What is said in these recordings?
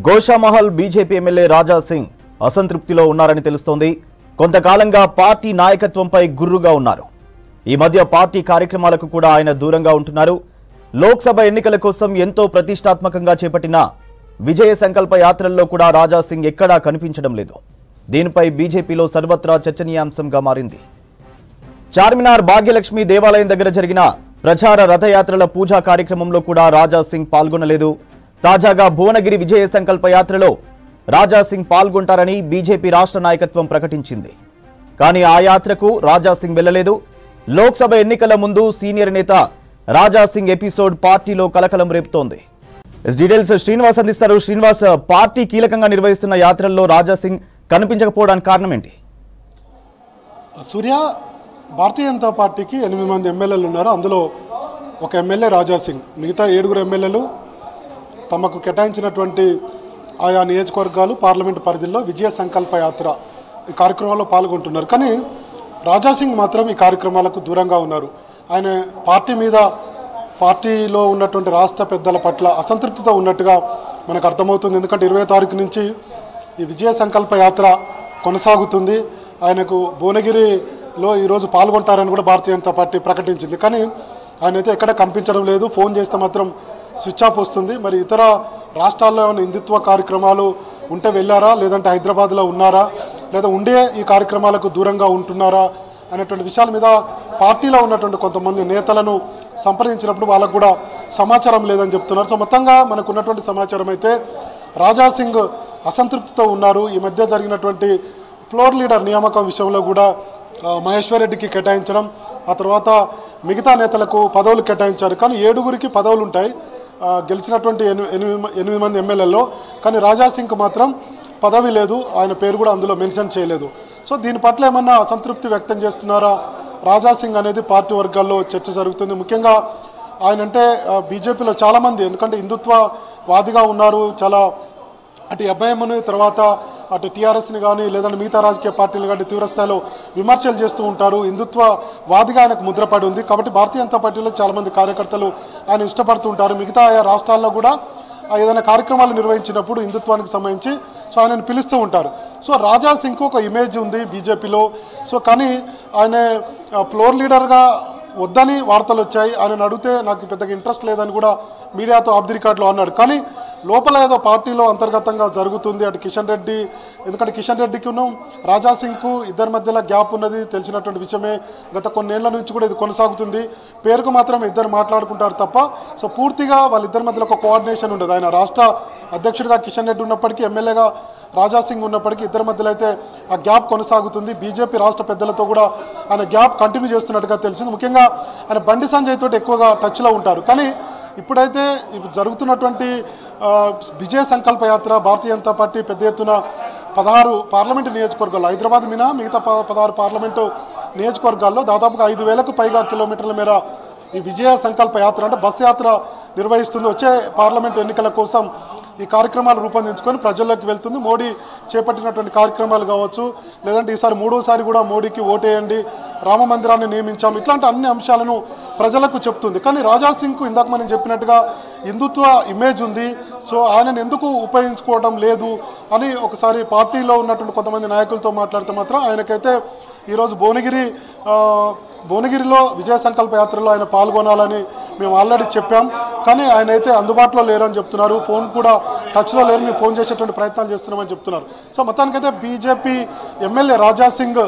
Goshamahal BJP MLA Raja Singh అసంతృప్తిలో ఉన్నారని తెలుస్తోంది. కొంతకాలంగా పార్టీ నాయకత్వంపై గుర్రుగా ఉన్నారు. ఈ మధ్య పార్టీ కార్యక్రమాలకు కూడా ఆయన దూరంగా ఉంటున్నారు. లోక్సభ ఎన్నికల కోసం ఎంతో ప్రతిష్టాత్మకంగా చేపట్టిన విజయ సంకల్ప యాత్రల్లో కూడా రాజా సింగ్ ఎక్కడా కనిపించడం లేదు. దీనిపై బీజేపీలో సర్వత్రా చర్చనీయాంశంగా మారింది. చార్మినార్ భాగ్యలక్ష్మి దేవాలయం దగ్గర జరిగిన ప్రచార రథయాత్రల పూజా కార్యక్రమంలో కూడా రాజా సింగ్ పాల్గొనలేదు. తాజాగా భువనగిరి విజయ సంకల్ప యాత్రలో రాజా సింగ్ పాల్గొంటారని బీజేపీ రాష్ట్ర నాయకత్వం ప్రకటించింది. కానీ ఆ యాత్రకు రాజా సింగ్ వెళ్లలేదు. లోక్సభ ఎన్నికల ముందు సీనియర్ నేత రాజా సింగ్ ఎపిసోడ్ పార్టీలో కలకలం రేపుతోంది. డీటెయిల్స్ శ్రీనివాస్ అందిస్తారు. శ్రీనివాస్, పార్టీ కీలకంగా నిర్వహిస్తున్న యాత్రల్లో రాజా సింగ్ కనిపించకపోవడానికి కారణం ఏంటి? సూర్య, భారతీయ జనతా పార్టీకి 8 మంది ఎమ్మెల్యేలు ఉన్నారు. అందులో ఒక ఎమ్మెల్యే రాజా సింగ్, మిగతా 7 ఎమ్మెల్యేలు తమకు కేటాయించినటువంటి ఆయా నియోజకవర్గాలు పార్లమెంటు పరిధిలో విజయ సంకల్ప యాత్ర ఈ కార్యక్రమాల్లో పాల్గొంటున్నారు. కానీ రాజా సింగ్ మాత్రం ఈ కార్యక్రమాలకు దూరంగా ఉన్నారు. ఆయన పార్టీలో ఉన్నటువంటి రాష్ట్ర పెద్దల పట్ల అసంతృప్తితో ఉన్నట్టుగా మనకు అర్థమవుతుంది. ఎందుకంటే 20వ తారీఖు నుంచి ఈ విజయ సంకల్ప యాత్ర కొనసాగుతుంది. ఆయనకు భువనగిరిలో ఈరోజు పాల్గొంటారని కూడా భారతీయ జనతా పార్టీ ప్రకటించింది. కానీ ఆయన అయితే ఎక్కడ కనిపించడం లేదు. ఫోన్ చేస్తే మాత్రం స్విచ్ ఆఫ్ వస్తుంది. మరి ఇతర రాష్ట్రాల్లో ఏమైనా హిందుత్వ కార్యక్రమాలు ఉంటే వెళ్ళారా, లేదంటే హైదరాబాద్లో ఉన్నారా, లేదా ఉండే ఈ కార్యక్రమాలకు దూరంగా ఉంటున్నారా అనేటువంటి విషయాల మీద పార్టీలో ఉన్నటువంటి కొంతమంది నేతలను సంప్రదించినప్పుడు వాళ్ళకు కూడా సమాచారం లేదని చెప్తున్నారు. సో మొత్తంగా మనకు ఉన్నటువంటి సమాచారం అయితే రాజా సింగ్ అసంతృప్తితో ఉన్నారు. ఈ మధ్య జరిగినటువంటి ఫ్లోర్ లీడర్ నియామకం విషయంలో కూడా మహేశ్వర్ రెడ్డికి కేటాయించడం, ఆ తర్వాత మిగతా నేతలకు పదవులు కేటాయించారు. కానీ 7 పదవులు ఉంటాయి గెలిచినటువంటి 8 మంది ఎమ్మెల్యేల్లో. కానీ రాజా సింగ్కి మాత్రం పదవి లేదు. ఆయన పేరు కూడా అందులో మెన్షన్ చేయలేదు. సో దీని పట్ల ఏమన్నా అసంతృప్తి వ్యక్తం చేస్తున్నారా రాజా సింగ్ అనేది పార్టీ వర్గాల్లో చర్చ జరుగుతుంది. ముఖ్యంగా ఆయన అంటే బీజేపీలో చాలామంది, ఎందుకంటే హిందుత్వవాదిగా ఉన్నారు, చాలా అటు ఎంఐఎంని తర్వాత అటు టీఆర్ఎస్ని కానీ లేదంటే మిగతా రాజకీయ పార్టీలు కానీ తీవ్రస్థాయిలో విమర్శలు చేస్తూ ఉంటారు. హిందుత్వవాదిగా ఆయనకు ముద్రపడి ఉంది. కాబట్టి భారతీయ జనతా పార్టీలో చాలామంది కార్యకర్తలు ఆయన ఇష్టపడుతూ ఉంటారు. మిగతా ఆయా రాష్ట్రాల్లో కూడా ఏదైనా కార్యక్రమాలు నిర్వహించినప్పుడు హిందుత్వానికి సంబంధించి సో ఆయనను పిలుస్తూ ఉంటారు. సో రాజా సింగ్కు ఒక ఇమేజ్ ఉంది బీజేపీలో. సో కానీ ఆయన ఫ్లోర్ లీడర్గా వద్దని వార్తలు వచ్చాయి. ఆయనను అడిగితే నాకు పెద్దగా ఇంట్రెస్ట్ లేదని కూడా మీడియాతో ఆఫ్ ది రికార్డులో అన్నాడు. కానీ లోపల ఏదో పార్టీలో అంతర్గతంగా జరుగుతుంది. అటు కిషన్ రెడ్డి, ఎందుకంటే కిషన్ రెడ్డికి రాజా సింగ్కు ఇద్దరి మధ్యలో గ్యాప్ ఉన్నది తెలిసినటువంటి విషయమే. గత కొన్నేళ్ల నుంచి కూడా ఇది కొనసాగుతుంది. పేరుకు మాత్రం ఇద్దరు మాట్లాడుకుంటారు తప్ప సో పూర్తిగా వాళ్ళిద్దరి మధ్యలో ఒక కోఆర్డినేషన్ ఉండదు. ఆయన రాష్ట్ర అధ్యక్షుడిగా కిషన్ రెడ్డి ఉన్నప్పటికీ, ఎమ్మెల్యేగా రాజా సింగ్ ఉన్నప్పటికీ ఇద్దరి మధ్యలో అయితే ఆ గ్యాప్ కొనసాగుతుంది. బీజేపీ రాష్ట్ర పెద్దలతో కూడా ఆయన గ్యాప్ కంటిన్యూ చేస్తున్నట్టుగా తెలిసింది. ముఖ్యంగా ఆయన బండి సంజయ్ తోటి ఎక్కువగా టచ్లో ఉంటారు. కానీ ఇప్పుడైతే జరుగుతున్నటువంటి విజయ సంకల్ప యాత్ర భారతీయ జనతా పార్టీ పెద్ద ఎత్తున 16 పార్లమెంటు నియోజకవర్గాల్లో, హైదరాబాద్ మినహా మిగతా 16 పార్లమెంటు నియోజకవర్గాల్లో దాదాపుగా 5,000కు పైగా కిలోమీటర్ల మేర ఈ విజయ సంకల్ప యాత్ర అంటే బస్ యాత్ర నిర్వహిస్తుంది. వచ్చే పార్లమెంటు ఎన్నికల కోసం ఈ కార్యక్రమాలు రూపొందించుకొని ప్రజల్లోకి వెళ్తుంది. మోడీ చేపట్టినటువంటి కార్యక్రమాలు కావచ్చు, లేదంటే ఈసారి 3వసారి కూడా మోడీకి ఓటేయండి, రామ మందిరాన్ని నియమించాం, ఇట్లాంటి అన్ని అంశాలను ప్రజలకు చెప్తుంది. కానీ రాజా సింగ్కు ఇందాక మనం చెప్పినట్టుగా హిందుత్వ ఇమేజ్ ఉంది. సో ఆయనను ఎందుకు ఉపయోగించుకోవడం లేదు అని ఒకసారి పార్టీలో ఉన్నటువంటి కొంతమంది నాయకులతో మాట్లాడితే మాత్రం ఆయనకైతే ఈరోజు భువనగిరిలో విజయ సంకల్ప యాత్రలో ఆయన పాల్గొనాలని మేము ఆల్రెడీ చెప్పాం. కానీ ఆయన అయితే అందుబాటులో లేరని చెప్తున్నారు. ఫోన్ కూడా టచ్లో లేరు, మేము ఫోన్ చేసేటువంటి ప్రయత్నాలు చేస్తున్నామని చెప్తున్నారు. సో మొత్తానికైతే బీజేపీ ఎమ్మెల్యే రాజా సింగ్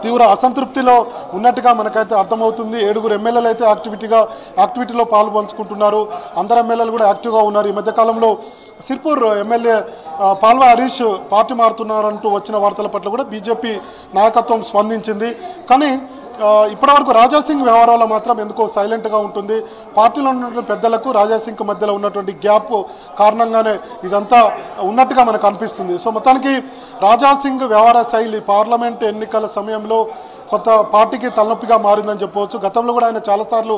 తీవ్ర అసంతృప్తిలో ఉన్నట్టుగా మనకైతే అర్థమవుతుంది. 7 ఎమ్మెల్యేలు అయితే యాక్టివిటీలో పాల్పంచుకుంటున్నారు. అందరు ఎమ్మెల్యేలు కూడా యాక్టివ్గా ఉన్నారు. ఈ మధ్యకాలంలో సిర్పూర్ ఎమ్మెల్యే పాల్వా హరీష్ పార్టీ మారుతున్నారంటూ వచ్చిన వార్తల పట్ల కూడా బీజేపీ నాయకత్వం స్పందించింది. కానీ ఇప్పటివరకు రాజా సింగ్ వ్యవహారాల్లో మాత్రం ఎందుకో సైలెంట్గా ఉంటుంది. పార్టీలో ఉన్నటువంటి పెద్దలకు రాజా సింగ్ మధ్యలో ఉన్నటువంటి గ్యాప్ కారణంగానే ఇదంతా ఉన్నట్టుగా మనకు అనిపిస్తుంది. సో మొత్తానికి రాజా సింగ్ వ్యవహార శైలి పార్లమెంట్ ఎన్నికల సమయంలో కొంత పార్టీకి తలనొప్పిగా మారిందని చెప్పవచ్చు. గతంలో కూడా ఆయన చాలాసార్లు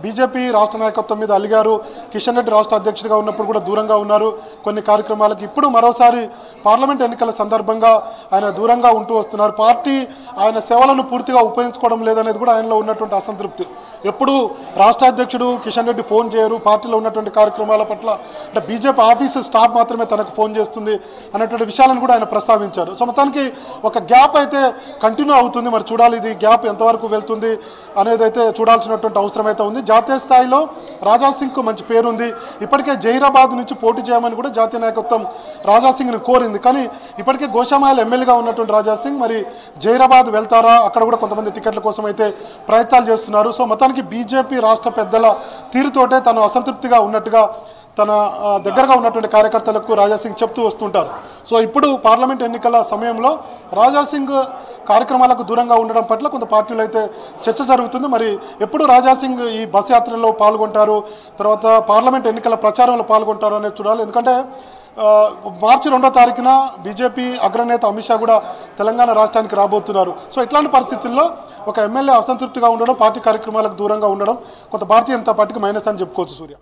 బీజేపీ రాష్ట్ర నాయకత్వం మీద అలిగారు. కిషన్ రెడ్డి రాష్ట్ర అధ్యక్షుడిగా ఉన్నప్పుడు కూడా దూరంగా ఉన్నారు కొన్ని కార్యక్రమాలకు. ఇప్పుడు మరోసారి పార్లమెంట్ ఎన్నికల సందర్భంగా ఆయన దూరంగా ఉంటూ వస్తున్నారు. పార్టీ ఆయన సేవలను పూర్తిగా ఉపయోగించుకోవడం లేదనేది కూడా ఆయనలో ఉన్నటువంటి అసంతృప్తి. ఎప్పుడు రాష్ట్ర అధ్యక్షుడు కిషన్ రెడ్డి ఫోన్ చేయరు, పార్టీలో ఉన్నటువంటి కార్యక్రమాల పట్ల అంటే బీజేపీ ఆఫీసు స్టాఫ్ మాత్రమే తనకు ఫోన్ చేస్తుంది అనేటువంటి విషయాలను కూడా ఆయన ప్రస్తావించారు. సో మొత్తానికి ఒక గ్యాప్ అయితే కంటిన్యూ అవుతుంది. మరి చూడాలి ఇది గ్యాప్ ఎంతవరకు వెళ్తుంది అనేది అయితే చూడాల్సినటువంటి అవసరం అయితే ఉంది. జాతీయ స్థాయిలో రాజాసింగ్కు మంచి పేరుంది. ఇప్పటికే జహీరాబాద్ నుంచి పోటీ చేయమని కూడా జాతీయ నాయకత్వం రాజాసింగ్ని కోరింది. కానీ ఇప్పటికే గోషామాయల్ ఎమ్మెల్యేగా ఉన్నటువంటి రాజాసింగ్ మరి జహీరాబాద్ వెళ్తారా, అక్కడ కూడా కొంతమంది టికెట్ల కోసం అయితే ప్రయత్నాలు చేస్తున్నారు. సో మొత్తానికి బీజేపీ రాష్ట్ర పెద్దల తీరుతోటే తను అసంతృప్తిగా ఉన్నట్టుగా తన దగ్గరగా ఉన్నటువంటి కార్యకర్తలకు రాజాసింగ్ చెప్తూ వస్తుంటారు. సో ఇప్పుడు పార్లమెంట్ ఎన్నికల సమయంలో రాజాసింగ్ కార్యక్రమాలకు దూరంగా ఉండడం పట్ల కొంత పార్టీలు అయితే చర్చ జరుగుతుంది. మరి ఎప్పుడు రాజాసింగ్ ఈ బస్ యాత్రలో పాల్గొంటారు, తర్వాత పార్లమెంట్ ఎన్నికల ప్రచారంలో పాల్గొంటారు అనేది చూడాలి. ఎందుకంటే మార్చి 2వ తారీఖున బీజేపీ అగ్రనేత అమిత్ షా కూడా తెలంగాణ రాష్ట్రానికి రాబోతున్నారు. సో ఇట్లాంటి పరిస్థితుల్లో ఒక ఎమ్మెల్యే అసంతృప్తిగా ఉండడం, పార్టీ కార్యక్రమాలకు దూరంగా ఉండడం కొంత భారతీయ జనతా పార్టీకి మైనస్ అని చెప్పుకోవచ్చు. సూర్య.